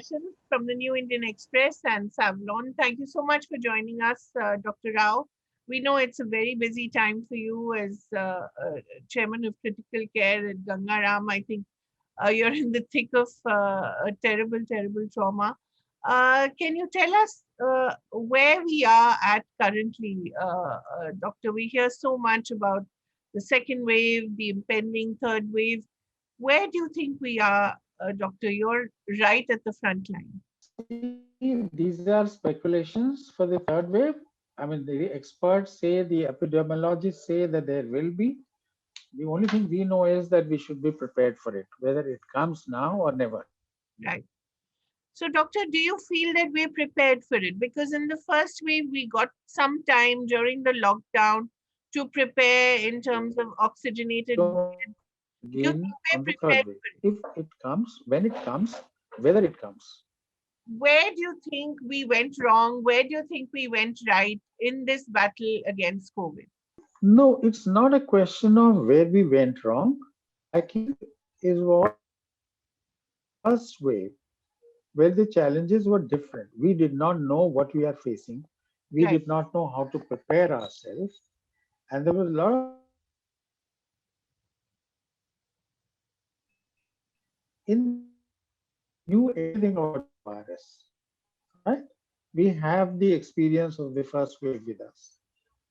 discussions from the New Indian Express and Savlon. Thank you so much for joining us, Dr. Rao. We know it's a very busy time for you as chairman of critical care at Gangaram. I think you're in the thick of a terrible, terrible trauma. Can you tell us where we are at currently, Doctor? We hear so much about the second wave, the impending third wave. Where do you think we are, Doctor? You're right at the front line. See, these are speculations for the third wave. I mean, the experts say, the epidemiologists say that there will be. The only thing we know is that we should be prepared for it, whether it comes now or never. Right. So, Doctor, do you feel that we're prepared for it? Because in the first wave, we got some time during the lockdown to prepare in terms of oxygenated beds. Don't Do you think begin we're on the prepared third wave. for it? If it comes, when it comes, whether it comes. Where do you think we went wrong? Where do you think we went right in this battle against COVID? No, it's not a question of where we went wrong. Second is what first wave, where the challenges were different. We did not know what we are facing. We Right. did not know how to prepare ourselves. And there was a lot of in knew everything about the virus, right? We have the experience of the first wave with us.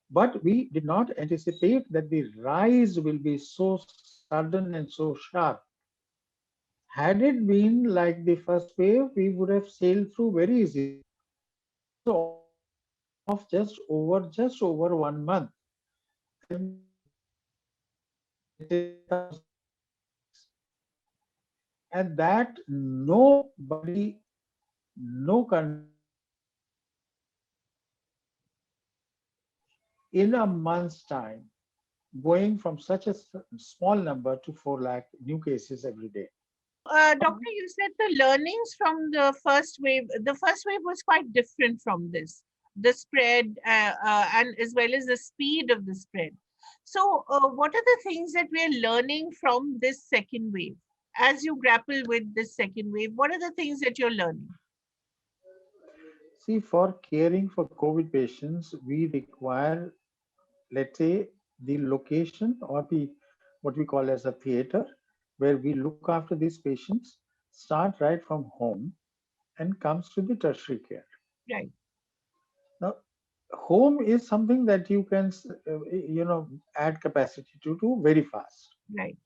But we did not anticipate that the rise will be so sudden and so sharp. Had it been like the first wave, we would have sailed through very easily. Of just over 1 month. And that nobody, no country in a month's time, going from such a small number to 4 lakh new cases every day. Doctor, you said the learnings from the first wave was quite different from this, the spread and as well as the speed of the spread. So, what are the things that we're learning from this second wave? As you grapple with this second wave, what are the things that you're learning? See, for caring for COVID patients, we require, let's say, the location or the what we call as a theater, where we look after these patients, start right from home and comes to the tertiary care. Right, Now, home is something that you can, add capacity to do very fast. right,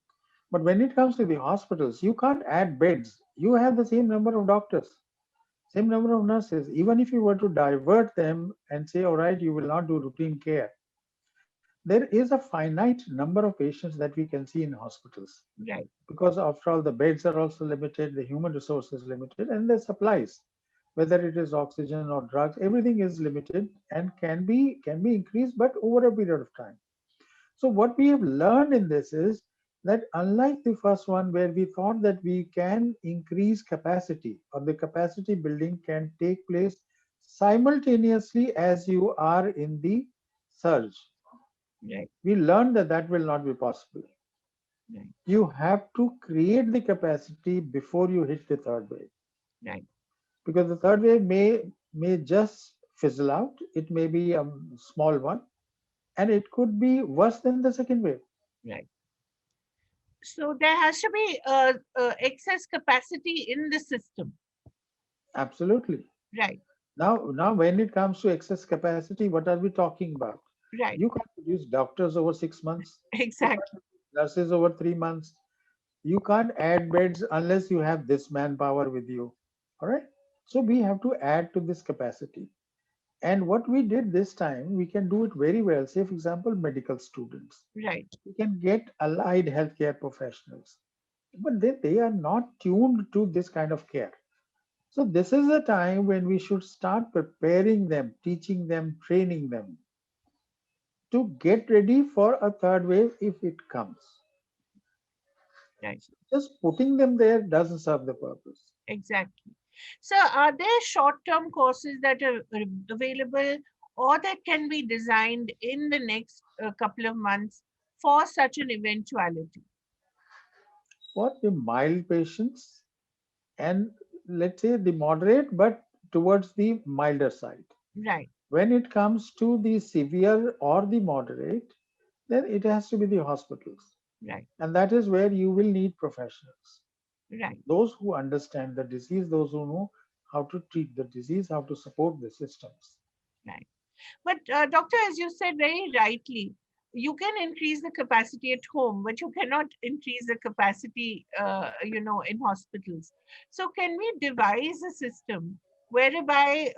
But when it comes to the hospitals, you can't add beds. You have the same number of doctors, same number of nurses. Even if you were to divert them and say, all right, you will not do routine care, there is a finite number of patients that we can see in hospitals. right, Because after all, the beds are also limited, the human resources limited, and the supplies, whether it is oxygen or drugs, everything is limited and can be increased, but over a period of time. So what we have learned in this is that unlike the first one where we thought that we can increase capacity or the capacity building can take place simultaneously as you are in the surge, right, we learned that that will not be possible. right, You have to create the capacity before you hit the third wave, right, because the third wave may just fizzle out. It may be a small one, and it could be worse than the second wave. right. So there has to be excess capacity in the system. Absolutely. Right, Now, when it comes to excess capacity, what are we talking about? right, You can't produce doctors over 6 months. You can't exactly. produce nurses over 3 months. You can't add beds unless you have this manpower with you. All right. So we have to add to this capacity. And what we did this time, we can do it very well. Say, for example, medical students. Right, We can get allied healthcare professionals, but they are not tuned to this kind of care. So this is a time when we should start preparing them, teaching them, training them to get ready for a third wave if it comes. right, Just putting them there doesn't serve the purpose. exactly. So, are there short-term courses that are available or that can be designed in the next couple of months for such an eventuality? For the mild patients and let's say the moderate, but towards the milder side. Right, When it comes to the severe or the moderate, then it has to be the hospitals. right, And that is where you will need professionals. right, Those who understand the disease, those who know how to treat the disease, how to support the systems. right. But doctor, as you said very rightly, you can increase the capacity at home, but you cannot increase the capacity, in hospitals. So can we devise a system whereby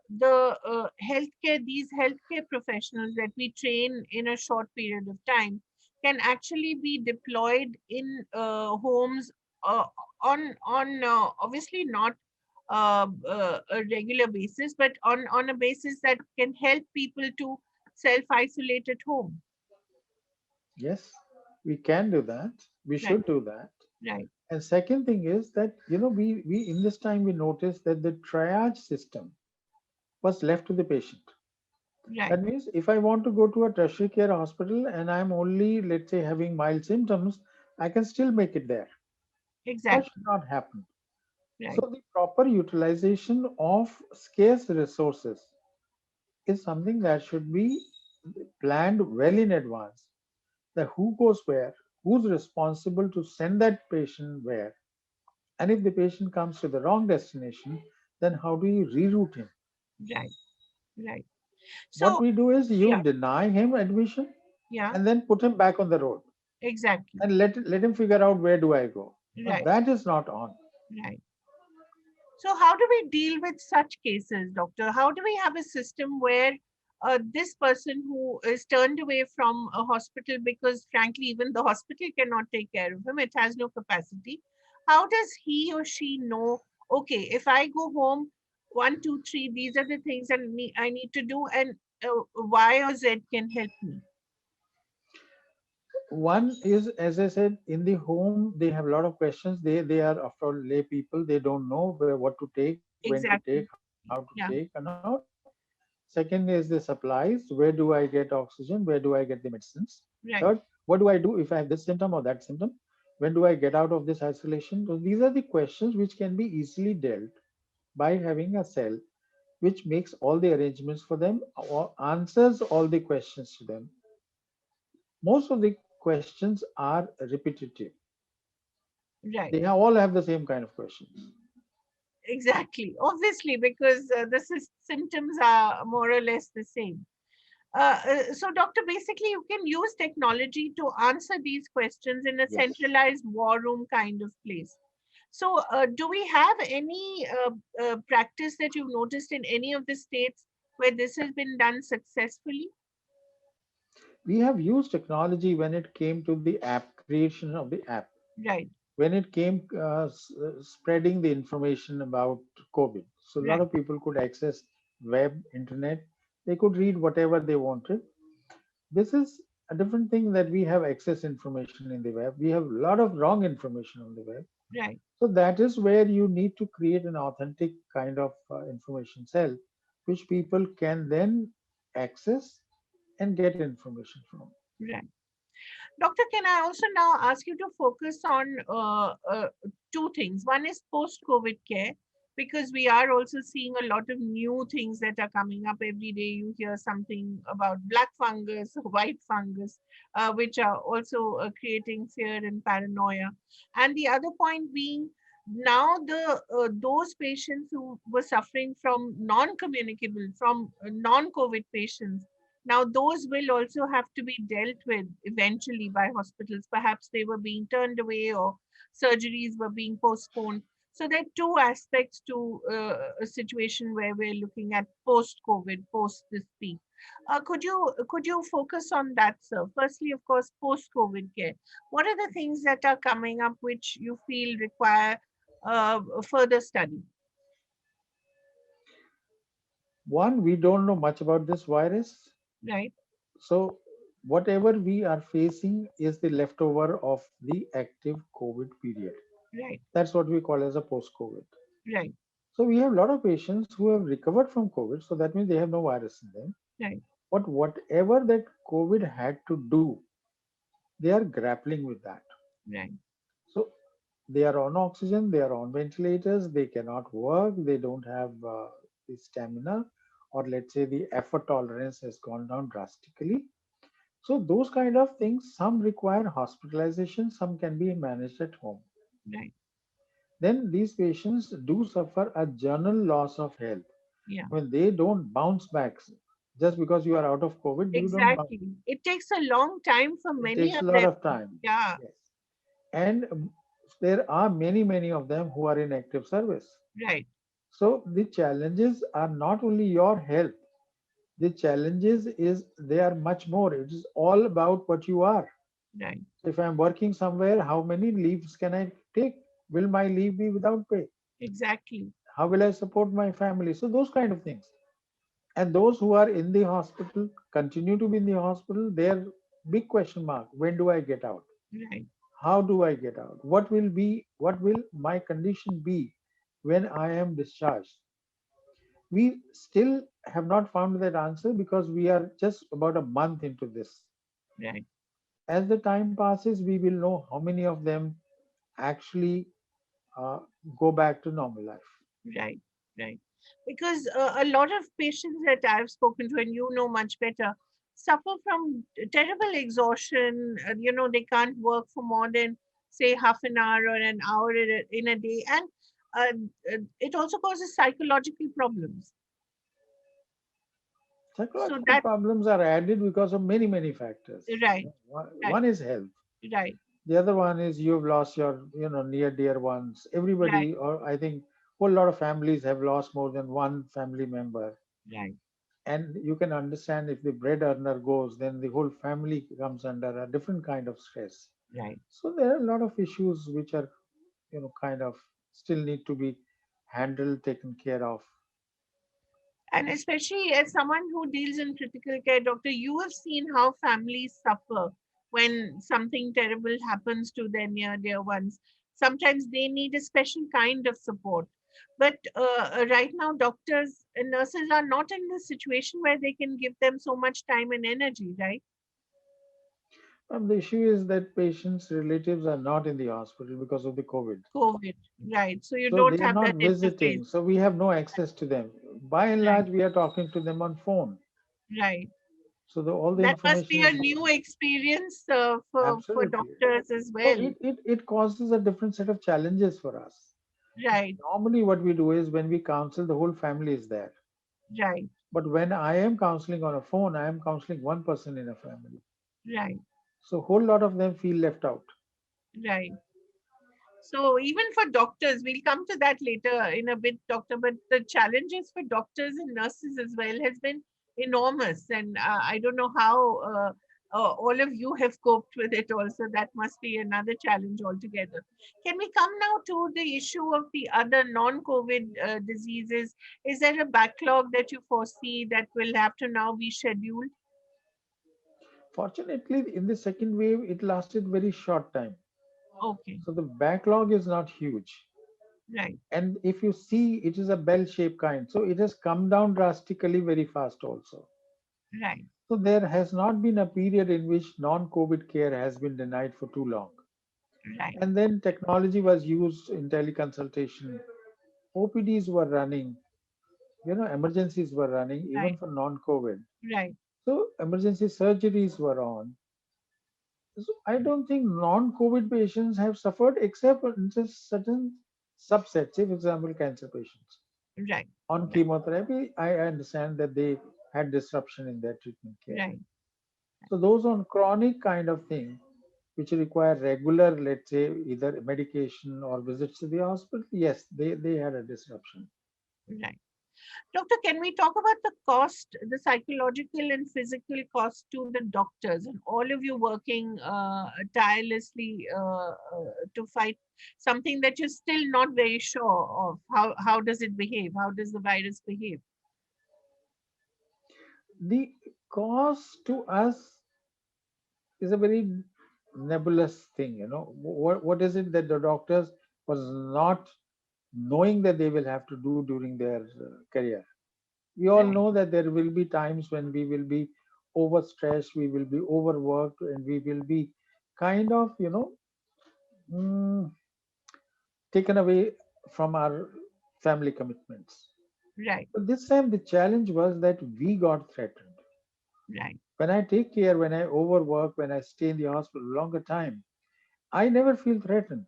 these healthcare professionals that we train in a short period of time can actually be deployed in homes uh, on obviously not a regular basis, but on a basis that can help people to self isolate at home. Yes, we can do that. We Right, should do that. right, And second thing is that, we in this time we noticed that the triage system was left to the patient. right. That means if I want to go to a tertiary care hospital and I'm only, let's say, having mild symptoms, I can still make it there. That should Exactly. not happen. So Right, the proper utilization of scarce resources is something that should be planned well in advance. That who goes where, who's responsible to send that patient where, and if the patient comes to the wrong destination, then how do you reroute him? right, right. What So, we do is you yeah, deny him admission yeah, and then put him back on the road exactly. and let him figure out where do I go. Now Right, that is not on. right. So, how do we deal with such cases, doctor? How do we have a system where this person who is turned away from a hospital because, frankly, even the hospital cannot take care of him, it has no capacity. How does he or she know, okay, if I go home, one, two, three, these are the things that I need to do, and Y or Z can help me? One is, as I said, in the home they have a lot of questions. They are after all lay people. They don't know what to take, when to take, how to take, Yeah, and all. Second is the supplies. Where do I get oxygen? Where do I get the medicines? Third, right, what do I do if I have this symptom or that symptom? When do I get out of this isolation? So these are the questions which can be easily dealt by having a cell which makes all the arrangements for them or answers all the questions to them. Most of the questions are repetitive. right. All have the same kind of questions. Exactly. Obviously, because the symptoms are more or less the same. So, doctor, basically, you can use technology to answer these questions in a Yes. centralized war room kind of place. So, do we have any practice that you've noticed in any of the states where this has been done successfully? We have used technology when it came to the app creation of the app, Right, when it came spreading the information about COVID. So a lot right, of people could access web, internet. They could read whatever they wanted. This is a different thing that we have access information in the web. We have a lot of wrong information on the web. right. So that is where you need to create an authentic kind of information cell, which people can then access and get information from. Right. Doctor, can I also now ask you to focus on two things? One is post COVID care, because we are also seeing a lot of new things that are coming up every day. You hear something about black fungus, white fungus, which are also creating fear and paranoia. And the other point being, now the those patients who were suffering from non-communicable, from non-COVID patients, now, those will also have to be dealt with eventually by hospitals. Perhaps they were being turned away or surgeries were being postponed. So, there are two aspects to a situation where we're looking at post COVID, post this peak. Could you focus on that, sir? Firstly, of course, post COVID care. What are the things that are coming up which you feel require further study? One, we don't know much about this virus. Right, So, whatever we are facing is the leftover of the active COVID period. right, That's what we call as a post COVID. right, So, we have a lot of patients who have recovered from COVID. So, that means they have no virus in them. right, But whatever that COVID had to do, they are grappling with that. right, So, They are on oxygen, they are on ventilators, they cannot work, they don't have the stamina, or let's say the effort tolerance has gone down drastically. So those kind of things, some require hospitalization, some can be managed at home. Right. Then these patients do suffer a general loss of health. Yeah. I mean, they don't bounce back. Just because you are out of COVID, you don't bounce. Exactly. It takes a long time for It many takes of a lot them. of time. Yeah. Yes. And there are many, many of them who are in active service. Right. So the challenges are not only your health, the challenges is they are much more. It is all about what you are. Right. So if I'm working somewhere, how many leaves can I take? Will my leave be without pay? Exactly. How will I support my family? So those kind of things. And those who are in the hospital continue to be in the hospital. Their big question mark: when do I get out? Right. How do I get out? What will my condition be when I am discharged? We still have not found that answer because we are just about a month into this. Right. As the time passes, we will know how many of them actually uh, go back to normal life. Right. Right. Because a lot of patients that I've spoken to, and you know much better, suffer from terrible exhaustion. They can't work for more than, say, half an hour or an hour in a day. And it also causes psychological problems. So Psychological that, problems are added because of many, many factors. right, right, One is health. right, The other one is you've lost your, near dear ones. right, Everybody, or I think whole lot of families have lost more than one family member. right, And you can understand if the bread earner goes, then the whole family comes under a different kind of stress. right. So there are a lot of issues which are, kind of still need to be handled, taken care of. And especially as someone who deals in critical care, doctor, you have seen how families suffer when something terrible happens to their near dear ones. Sometimes they need a special kind of support. But right now, doctors and nurses are not in the situation where they can give them so much time and energy, right? The issue is that patients' relatives are not in the hospital because of the COVID. COVID, right. So you So don't they are have not that interface, visiting. So we have no access to them. By and right? large, we are talking to them on phone. Right. So all the That must information be a is new experience for absolutely. doctors as So well. it causes a different set of challenges for us. Right, Normally, what we do is when we counsel, the whole family is there. right, But when I am counseling on a phone, I am counseling one person in a family. right, So a whole lot of them feel left out. right. So even for doctors, we'll come to that later in a bit, doctor. But the challenges for doctors and nurses as well has been enormous, and I don't know how all of you have coped with it. Also, that must be another challenge altogether. Can we come now to the issue of the other non-COVID diseases? Is there a backlog that you foresee that will have to now be scheduled? Fortunately, in the second wave, it lasted very short time. Okay, So the backlog is not huge. right, And if you see, it is a bell-shaped kind. So it has come down drastically very fast also. right, So there has not been a period in which non-COVID care has been denied for too long. right, And then technology was used in teleconsultation. OPDs were running, emergencies were running even right, for non-COVID. right. So emergency surgeries were on. So I don't think non-COVID patients have suffered except in just certain subsets, say for example, cancer patients. Right, On right, chemotherapy, I understand that they had disruption in their treatment care. right. So those on chronic kind of thing, which require regular, let's say, either medication or visits to the hospital, yes, they had a disruption. Right. Doctor, can we talk about the cost, the psychological and physical cost to the doctors and all of you working tirelessly to fight something that you're still not very sure of? How does it behave? How does the virus behave? The cost to us is a very nebulous thing, What is it that the doctors was not knowing that they will have to do during their career? We all Right, know that there will be times when we will be overstressed, we will be overworked, and we will be kind of, mm, taken away from our family commitments. Right. But this time the challenge was that we got threatened. Right. When I take care, when I overwork, when I stay in the hospital longer time, I never feel threatened.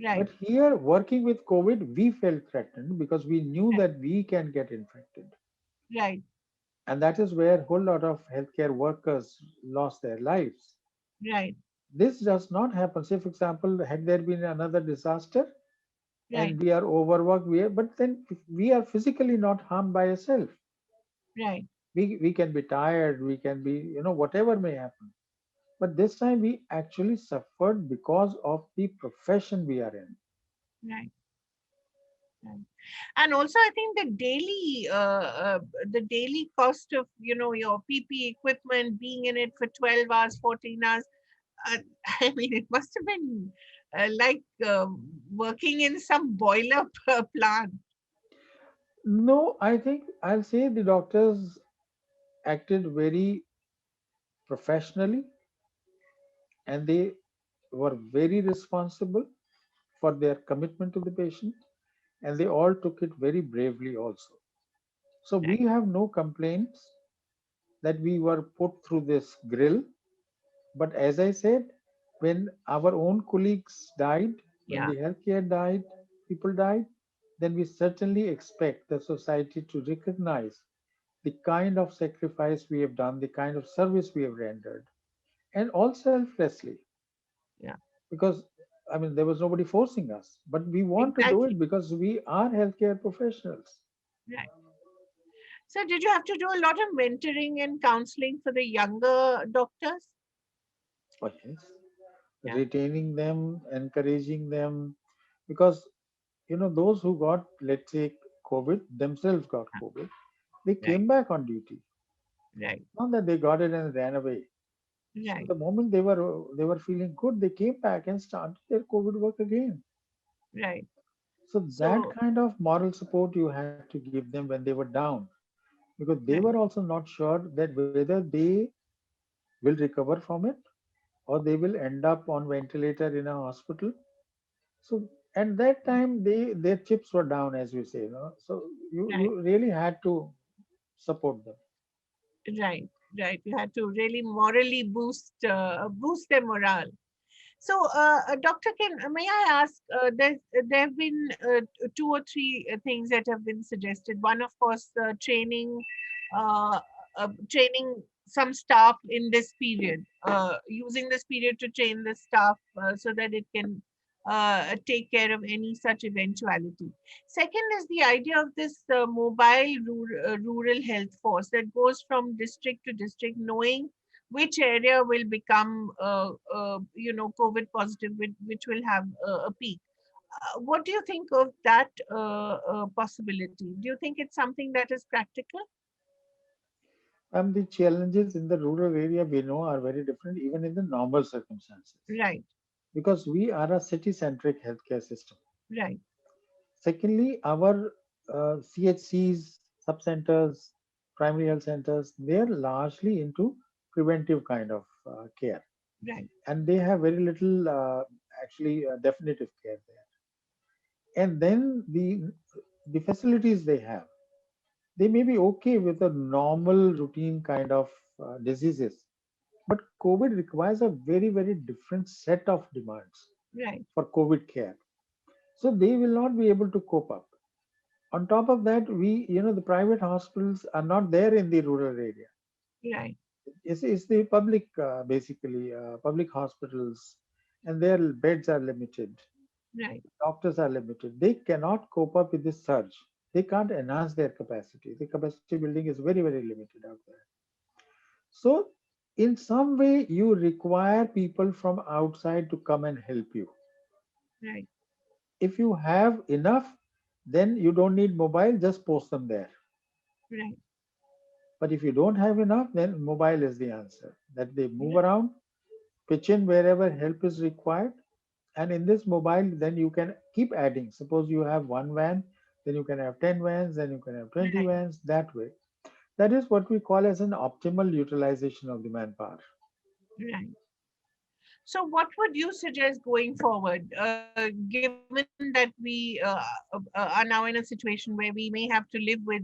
Right. But here, working with COVID, we felt threatened because we knew Right. that we can get infected. Right. And that is where a whole lot of healthcare workers lost their lives. Right. This does not happen. Say, for example, had there been another disaster Right. and we are overworked, but then we are physically not harmed by ourselves. Right. We can be tired, we can be, whatever may happen. But this time we actually suffered because of the profession we are in. Right. Right. And also, I think the daily cost of your PP equipment, being in it for 12 hours, 14 hours. Uh, I mean, it must have been like working in some boiler plant. No, I think I'll say the doctors acted very professionally and they were very responsible for their commitment to the patient and they all took it very bravely also. So we Right. have no complaints that we were put through this grill. But as I said, when our own colleagues died, when Yeah. the healthcare died, people died, then we certainly expect the society to recognize the kind of sacrifice we have done, the kind of service we have rendered, and all selflessly. Yeah. Because, I mean, there was nobody forcing us, but we want to do Exactly. it because we are healthcare professionals. Right. So, did you have to do a lot of mentoring and counseling for the younger doctors? Oh, yes. Yeah. Retaining them, encouraging them, because those who got, let's say, COVID themselves got COVID, they Right. came back on duty. Right. Not that they got it and ran away. So Right. the moment they were feeling good, they came back and started their COVID work again. Right. So that So, kind of moral support you had to give them when they were down, because they were right. also not sure that whether they will recover from it or they will end up on ventilator in a hospital. So at that time, their chips were down, as we say. So Right. you really had to support them. Right. Right. You had to really morally boost their morale. So, Dr. Ken, may I ask? There have been two or three things that have been suggested. One, of course, uh, training some staff in this period, using this period to train the staff so that it can take care of any such eventuality. Second is the idea of this mobile rural health force that goes from district to district, knowing which area will become COVID positive, which will have a peak. What do you think of that possibility? Do you think it's something that is practical? And the challenges in the rural area we know are very different, even in the normal circumstances, Right. because we are a city-centric healthcare system. Right. Secondly, our CHCs, subcenters, primary health centers, they're largely into preventive kind of care, Right. and they have very little actually definitive care there. And then the facilities they have, they may be okay with a normal routine kind of diseases, but COVID requires a very, very different set of demands Right. for COVID care. So they will not be able to cope up. On top of that, the private hospitals are not there in the rural area. Right. It's the public, basically, public hospitals, and their beds are limited. Right. Doctors are limited. They cannot cope up with this surge. They can't enhance their capacity. The capacity building is very, very limited out there. So, in some way, you require people from outside to come and help you. Right. If you have enough, then you don't need mobile, just post them there. Right. But if you don't have enough, then mobile is the answer. That they move Right. around, pitch in wherever help is required. And in this mobile, then you can keep adding. Suppose you have one van, then you can have 10 vans, then you can have 20 Right. vans that way. That is what we call as an optimal utilization of the manpower. Right. So, what would you suggest going forward, given that we are now in a situation where we may have to live with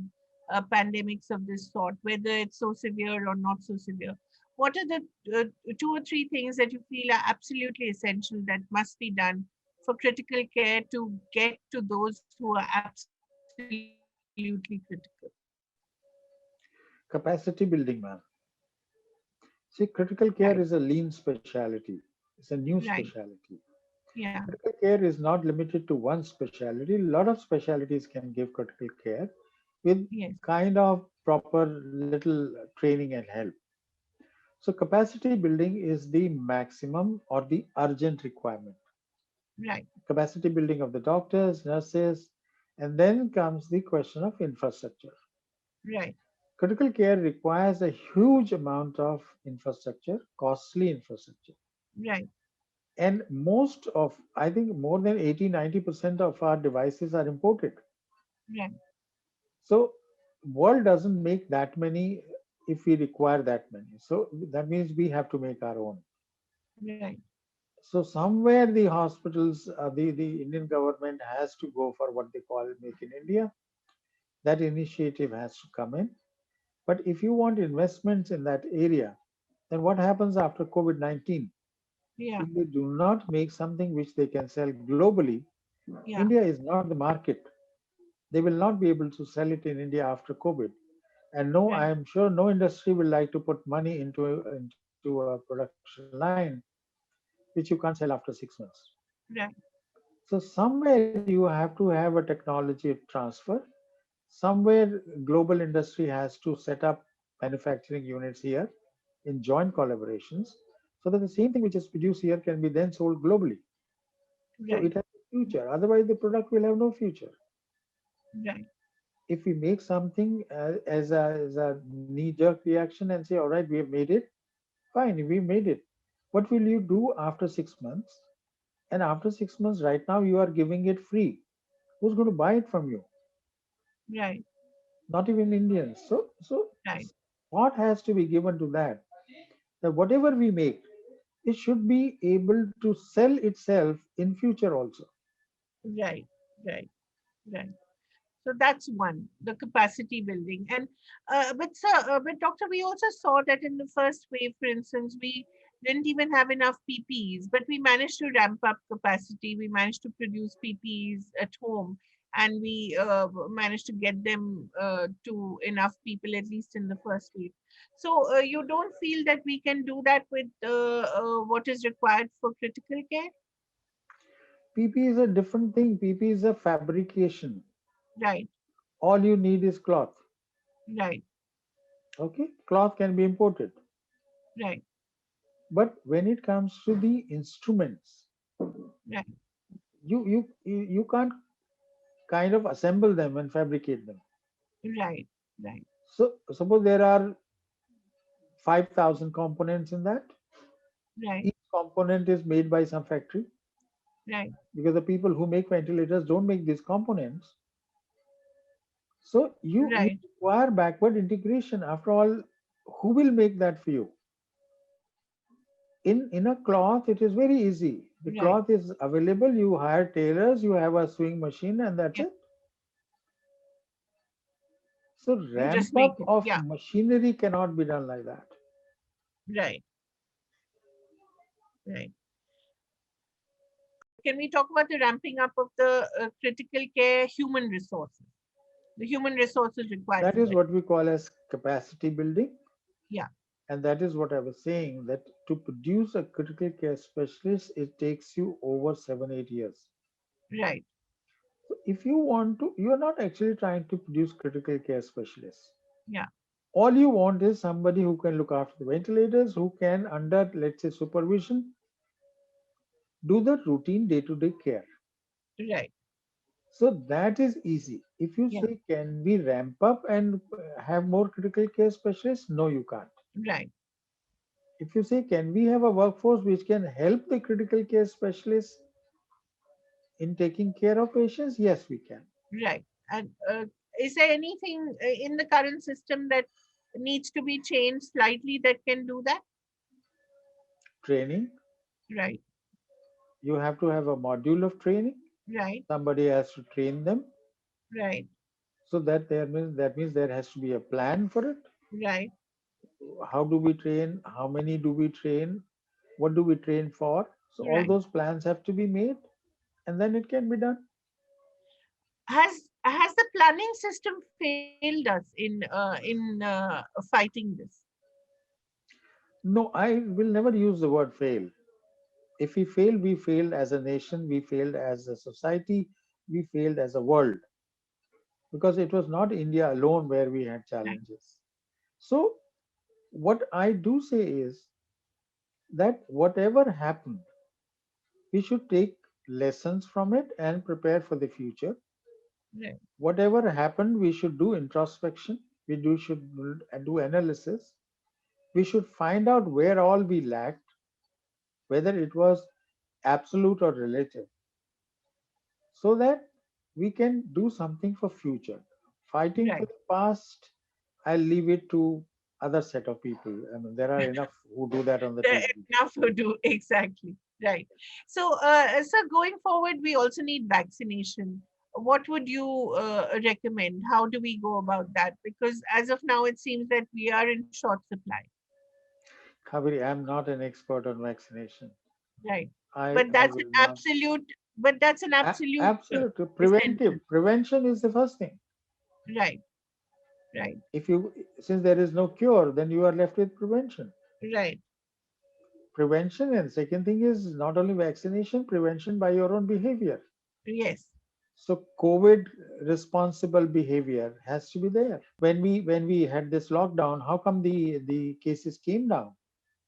pandemics of this sort, whether it's so severe or not so severe? What are the two or three things that you feel are absolutely essential that must be done for critical care to get to those who are absolutely critical? Capacity building, man. See, critical Right, care is a lean specialty. It's a new right, specialty. yeah, Critical care is not limited to one specialty. A lot of specialties can give critical care with yes, kind of proper little training and help. So capacity building is the maximum or the urgent requirement. right, Capacity building of the doctors, nurses, and then comes the question of infrastructure. right, Critical care requires a huge amount of infrastructure, costly infrastructure. right, And most of, I think more than 80-90% of our devices are imported. right, So world doesn't make that many if we require that many. So that means we have to make our own. right, So somewhere the hospitals, the Indian government has to go for what they call Make in India. That initiative has to come in. But if you want investments in that area, then what happens after COVID-19? yeah, If they do not make something which they can sell globally, yeah, India is not the market. They will not be able to sell it in India after COVID. And no, I right, am sure no industry will like to put money into a production line which you can't sell after 6 months. right, So somewhere you have to have a technology transfer. Somewhere global industry has to set up manufacturing units here in joint collaborations so that the same thing which is produced here can be then sold globally. So right, it has a future. Otherwise, the product will have no future. right, If we make something as a knee-jerk reaction and say, all right, we have made it, fine, we made it. What will you do after 6 months? And after 6 months, right now, you are giving it free. Who's going to buy it from you? right, Not even Indians. So right, what has to be given to that? That whatever we make, it should be able to sell itself in future also. right, right, right. So that's one, the capacity building. And but doctor, we also saw that in the first wave, for instance, we didn't even have enough PPEs, but we managed to ramp up capacity. We managed to produce PPEs at home, and we managed to get them to enough people, at least in the first wave. So you don't feel that we can do that with what is required for critical care? PP is a different thing. PP is a fabrication. Right, All you need is cloth. right, Okay, cloth can be imported. right, But when it comes to the instruments, right, you can't kind of assemble them and fabricate them. right, right, So suppose there are 5,000 components in that. right, Each component is made by some factory right. because the people who make ventilators don't make these components. So you Right, require backward integration. After all, who will make that for you? In a cloth, it is very easy. The right. cloth is available. You hire tailors. You have a sewing machine, and that's Yeah, it. So you just ramp make up it. of Yeah, machinery cannot be done like that. right, right. Can we talk about the ramping up of the critical care human resources? The human resources required That for is it. what we call as capacity building. Yeah, And that is what I was saying that to produce a critical care specialist, it takes you over 7-8 years. right. So if you want to, you are not actually trying to produce critical care specialists. Yeah, All you want is somebody who can look after the ventilators, who can, under, let's say, supervision, do the routine day to day care. right. So that is easy. If you Yeah, say, can we ramp up and have more critical care specialists? No, you can't. right, If you say, can we have a workforce which can help the critical care specialists in taking care of patients? Yes, we can. right. And is there anything in the current system that needs to be changed slightly that can do that? Training, Right. You have to have a module of training. Right. Somebody has to train them. Right. So that means there has to be a plan for it. Right. How do we train? How many do we train? What do we train for? So all Right. those plans have to be made, and then it can be done. Has the planning system failed us in fighting this? No, I will never use the word fail. If we fail, we failed as a nation, we failed as a society, we failed as a world, because it was not India alone where we had Right. challenges. So, what I do say is that whatever happened, we should take lessons from it and prepare for the future. Right. Whatever happened, we should do introspection, we should do analysis, we should find out where all we lacked, whether it was absolute or relative, so that we can do something for future. Fighting for Right. the past, I'll leave it to other set of people. I mean, there are enough who do that on the There TV. enough to do. Exactly. Right. So, sir, going forward, we also need vaccination. What would you recommend? How do we go about that? Because as of now, it seems that we are in short supply. Kaveri, I'm not an expert on vaccination. Right. I But I that's an will not. absolute. But that's an absolute Absolutely, essential. prevention is the first thing. Right. Right. If you Since there is no cure, then you are left with prevention. Right. Prevention, and second thing is not only vaccination, prevention by your own behavior. Yes. So COVID responsible behavior has to be there. When we had this lockdown, how come the cases came down?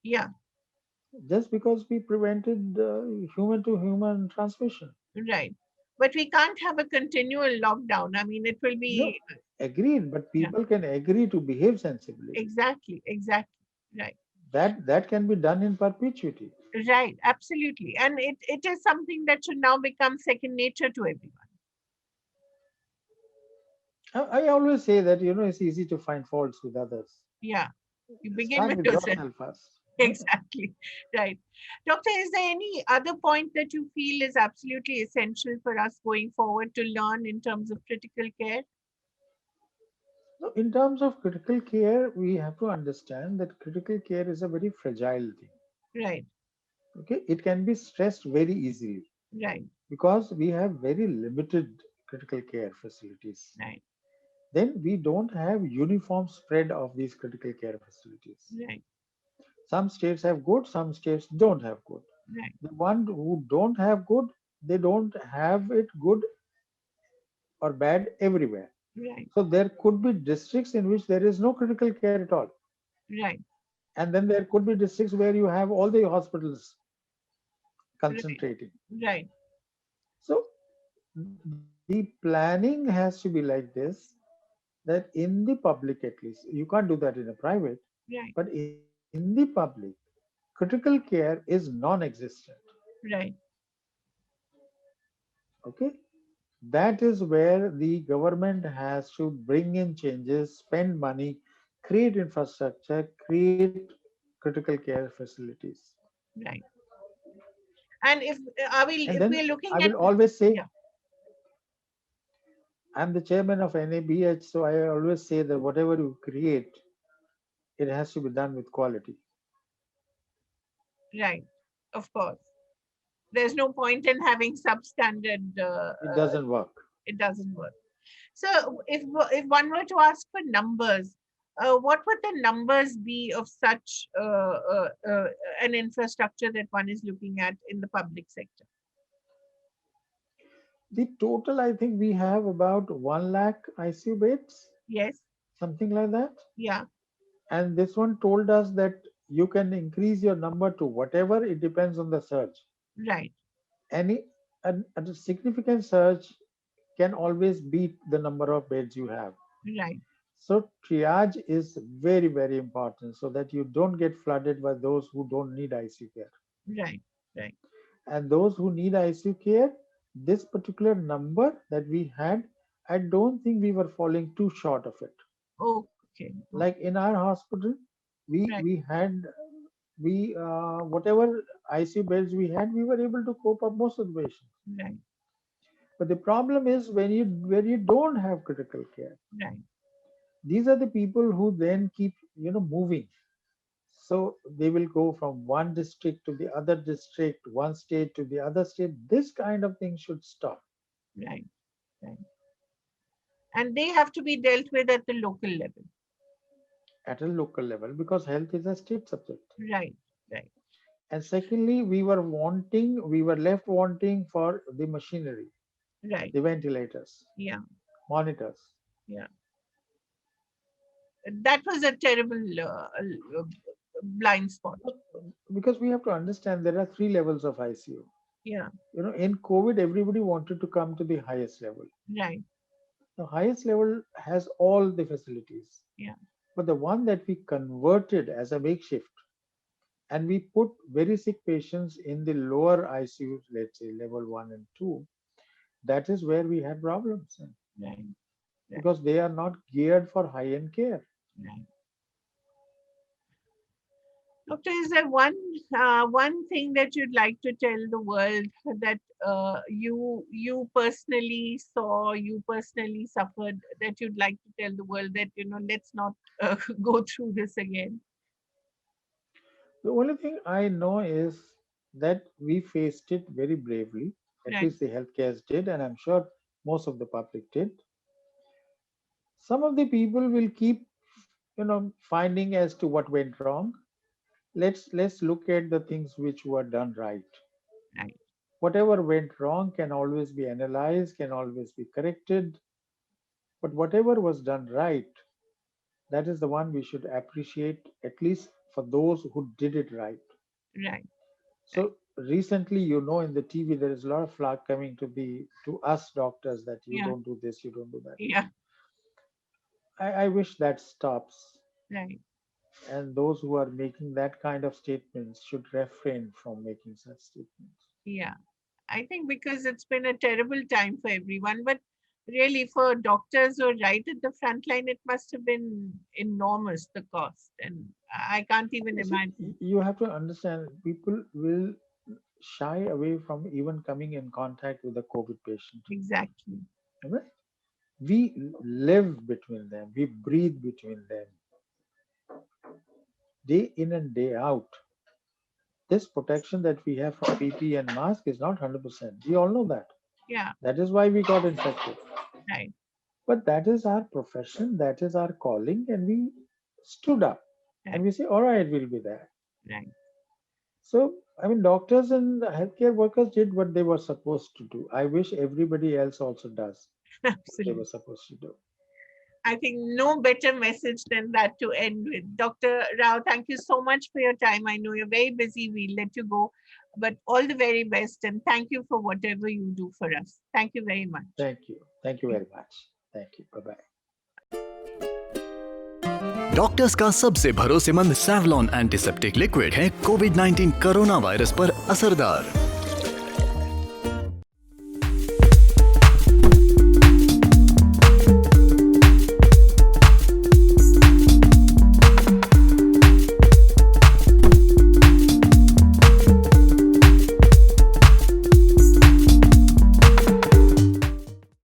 Yeah. Just because we prevented human to human transmission. Right. But we can't have a continual lockdown. I mean, it will No, be. agreed, but Yeah. people can agree to behave sensibly. Exactly. Exactly. Right. That can be done in perpetuity. Right, absolutely. And it is something that should now become second nature to everyone. I always say that it's easy to find faults with others. Yeah, you begin Start with with yourself. yourself first. Exactly. Right. Doctor, is there any other point that you feel is absolutely essential for us going forward to learn in terms of critical care? So in terms of critical care, we have to understand that critical care is a very fragile thing. Right, Okay, it can be stressed very easily right, because we have very limited critical care facilities. right, Then we don't have uniform spread of these critical care facilities. right, Some states have good, some states don't have good. right, The one who don't have good, they don't have it good or bad everywhere. right, So there could be districts in which there is no critical care at all. right, And then there could be districts where you have all the hospitals right, concentrating. right, So the planning has to be like this, that in the public at least, you can't do that in a private, right, but in the public, critical care is non-existent. right, Okay, that is where the government has to bring in changes, spend money, create infrastructure, create critical care facilities. right. And And if then we're I looking at, will always say, yeah, I'm the chairman of NABH, so I always say that whatever you create, it has to be done with quality. right, of course. There's no point in having substandard. It doesn't work. It doesn't work. So, if one were to ask for numbers, what would the numbers be of such an infrastructure that one is looking at in the public sector? The total, I think we have about 1 lakh ICU beds, Yes. something like that. Yeah. And this one told us that you can increase your number to whatever, it depends on the surge. Right. Any a significant surge can always beat the number of beds you have. Right. So triage is very, very important so that you don't get flooded by those who don't need ICU care. Right. Right. And those who need ICU care, this particular number that we had, I don't think we were falling too short of it. Okay. Okay. Like in our hospital, we Right. we had whatever ICU beds we had, we were able to cope up most of the patients. Right. But the problem is when you don't have critical care, Right. these are the people who then keep moving. So they will go from one district to the other district, one state to the other state. This kind of thing should stop Right. Right. And they have to be dealt with at the local level. at a local level because health is a state subject. Right. Right. And secondly, we were left wanting for the machinery, Right. the ventilators, Yeah. monitors. Yeah. That was a terrible blind spot. Because we have to understand there are 3 levels of ICU. Yeah. In COVID, everybody wanted to come to the highest level. Right. The highest level has all the facilities. Yeah. But the one that we converted as a makeshift, and we put very sick patients in the lower ICU, let's say level 1 and 2, that is where we had problems. Right. Because they are not geared for high-end care. Right. Doctor, is there one thing that you'd like to tell the world that you personally saw, you personally suffered, that you'd like to tell the world that let's not go through this again? The only thing I know is that we faced it very bravely. At Right. least the healthcare did, and I'm sure most of the public did. Some of the people will keep, finding as to what went wrong. Let's look at the things which were done right. Right. Whatever went wrong can always be analyzed, can always be corrected. But whatever was done right, that is the one we should appreciate, at least for those who did it right. Right. So recently, in the TV, there is a lot of flack coming to us doctors that you Yeah. don't do this, you don't do that. Yeah. I wish that stops. Right. And those who are making that kind of statements should refrain from making such statements. Yeah. I think because it's been a terrible time for everyone, but really for doctors who are right at the front line, it must have been enormous, the cost. And I can't even You see, imagine. you have to understand, people will shy away from even coming in contact with a COVID patient. Exactly. Right? We live between them, we breathe between them, day in and day out. This protection that we have from PPE and mask is not 100%. We all know that. Yeah. That is why we got infected. Right. But that is our profession, that is our calling, and we stood up and we say, all right, we'll be there. Right. So, doctors and healthcare workers did what they were supposed to do. I wish everybody else also does what they Absolutely. were supposed to do. I think no better message than that to end with. Dr. Rao, thank you so much for your time. I know you're very busy. We'll let you go, but all the very best. And thank you for whatever you do for us. Thank you very much. Thank you. Thank you very much. Thank you. Bye-bye. Doctors का सबसे भरोसेमंद Savlon antiseptic liquid है कोविड-19 corona virus पर असरदार।